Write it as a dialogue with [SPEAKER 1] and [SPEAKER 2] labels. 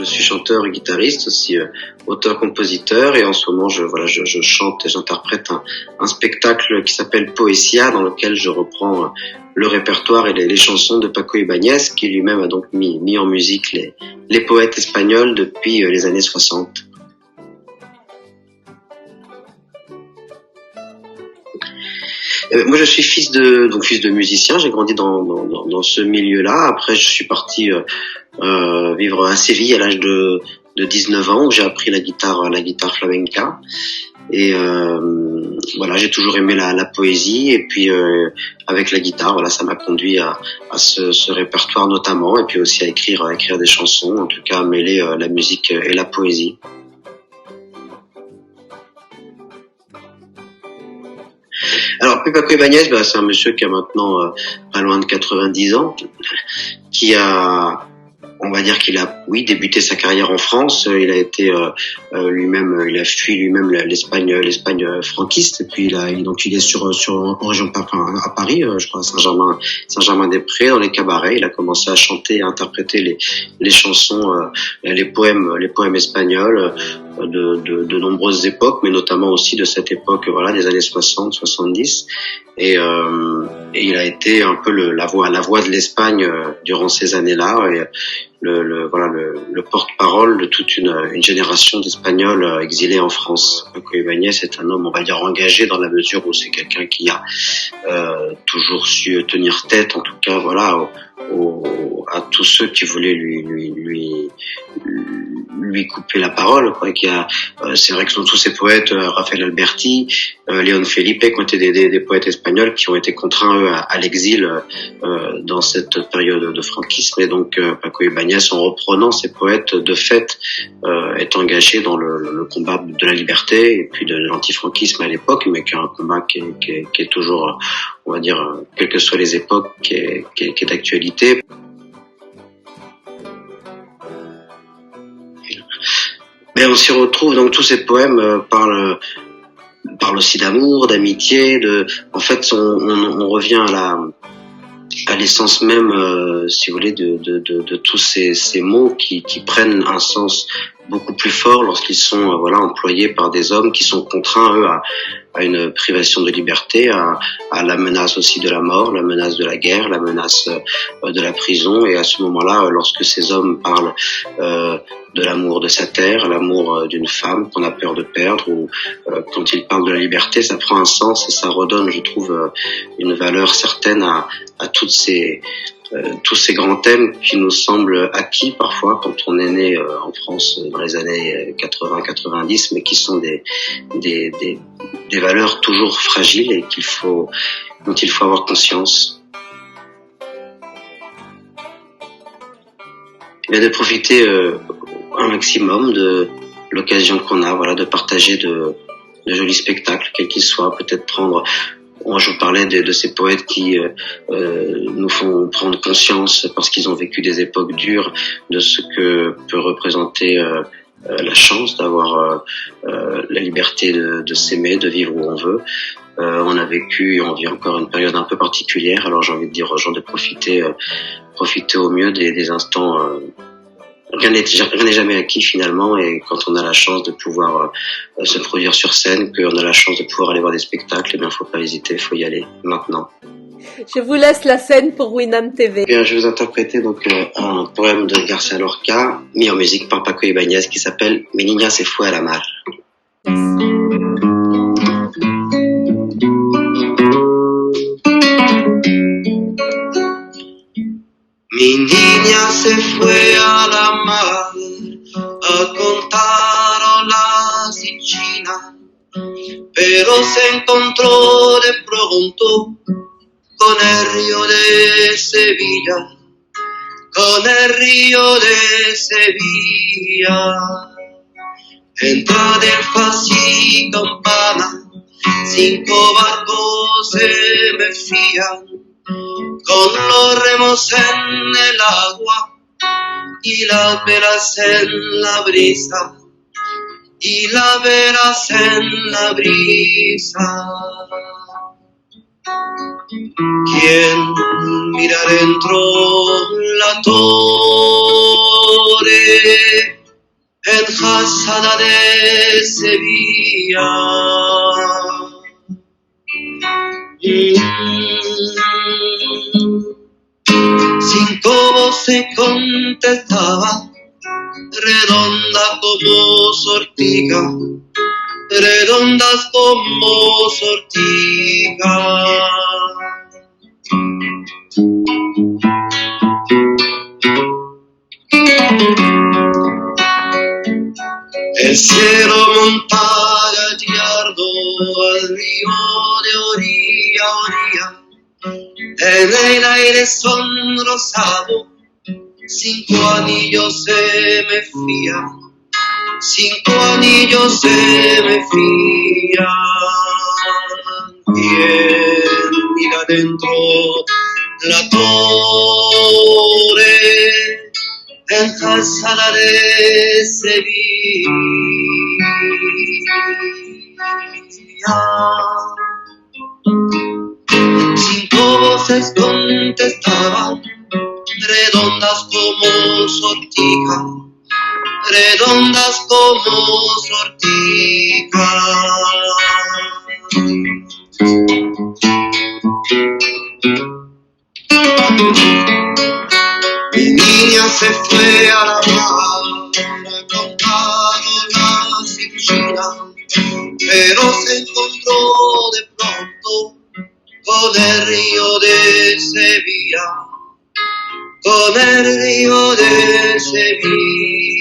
[SPEAKER 1] suis chanteur et guitariste, aussi auteur-compositeur, et en ce moment je chante et j'interprète un spectacle qui s'appelle Poesia, dans lequel je reprends le répertoire et les chansons de Paco Ibáñez, qui lui-même a donc mis en musique les poètes espagnols depuis les années 60. Moi, je suis fils de musicien. J'ai grandi dans ce milieu-là. Après, je suis parti vivre à Séville à l'âge de 19 ans, où j'ai appris la guitare flamenca. Et voilà, j'ai toujours aimé la poésie. Et puis avec la guitare, voilà, ça m'a conduit à ce répertoire notamment, et puis aussi à écrire des chansons. En tout cas, à mêler la musique et la poésie. Alors, Paco Ibáñez, c'est un monsieur qui a maintenant pas loin de 90 ans, qui a, on va dire qu'il a, oui, débuté sa carrière en France. Il a été il a fui lui-même l'Espagne franquiste. Et puis il est sur en région, à Paris, je crois, à Saint-Germain-des-Prés, dans les cabarets. Il a commencé à chanter, à interpréter les chansons, les poèmes espagnols de nombreuses époques, mais notamment aussi de cette époque, voilà, des années 60, 70. Et il a été un peu la voix de l'Espagne durant ces années-là. Et le porte-parole de toute une génération d'Espagnols exilés en France. Paco Ibáñez est un homme, on va dire, engagé, dans la mesure où c'est quelqu'un qui a toujours su tenir tête, en tout cas, voilà, à tous ceux qui voulaient lui couper la parole, quoi. C'est vrai que ce sont tous ces poètes, Rafael Alberti, León Felipe, qui ont été des poètes espagnols qui ont été contraints, eux, à l'exil dans cette période de franquisme. Et donc Paco Ibáñez, en reprenant ces poètes, de fait, est engagé dans le combat de la liberté et puis de l'antifranquisme à l'époque, mais qui est un combat qui est toujours, on va dire, quelles que soient les époques, qui est d'actualité. Mais on s'y retrouve, donc tous ces poèmes parlent aussi d'amour, d'amitié, en fait, on revient à l'essence même, si vous voulez, de tous ces mots qui prennent un sens beaucoup plus fort lorsqu'ils sont employés par des hommes qui sont contraints, eux, à une privation de liberté, à la menace aussi de la mort, la menace de la guerre, la menace de la prison. Et à ce moment-là, lorsque ces hommes parlent de l'amour de sa terre, l'amour d'une femme qu'on a peur de perdre, ou quand ils parlent de la liberté, ça prend un sens et ça redonne, je trouve, une valeur certaine à tous ces grands thèmes qui nous semblent acquis parfois quand on est né en France dans les années 80-90, mais qui sont des valeurs toujours fragiles et dont il faut avoir conscience. Et de profiter un maximum de l'occasion qu'on a, voilà, de partager de jolis spectacles, quels qu'ils soient, peut-être prendre. Je vous parlais de ces poètes qui nous font prendre conscience, parce qu'ils ont vécu des époques dures, de ce que peut représenter la chance d'avoir la liberté de s'aimer, de vivre où on veut. On a vécu et on vit encore une période un peu particulière, alors j'ai envie de dire aux gens de profiter au mieux des instants. Rien n'est jamais acquis finalement, et quand on a la chance de pouvoir se produire sur scène, qu'on a la chance de pouvoir aller voir des spectacles, eh bien, faut pas hésiter, il faut y aller maintenant.
[SPEAKER 2] Je vous laisse la scène pour Winam TV.
[SPEAKER 1] Bien, je vais vous interpréter donc un poème de García Lorca, mis en musique par Paco Ibáñez, qui s'appelle Mi niña se fue a la mar. Mi niña se fue a la mar a contar olas y China, pero se encontró de pronto con el río de Sevilla, con el río de Sevilla. Entra del Fasi Campana, 5 barcos se me fían, con los remos en el agua y las velas en la brisa, y las velas en la brisa. ¿Quién mira dentro la torre? en Calzada de Sevilla. Cinco voces contestaban, redondas como sortija, redondas como sortija. El cielo monta gallardo al río de orilla a orilla, en el aire sonrosado, 5 anillos se me fían, 5 anillos se me fían. ¿Quién mira dentro la torre en Calzada de Sevilla? 5 voces contestaban, redondas como sortija, redondas como sortija. Mi niña se fue a la mar a contar la cirugía, pero se encontró de pronto con el río de Sevilla, con el río de Sevilla.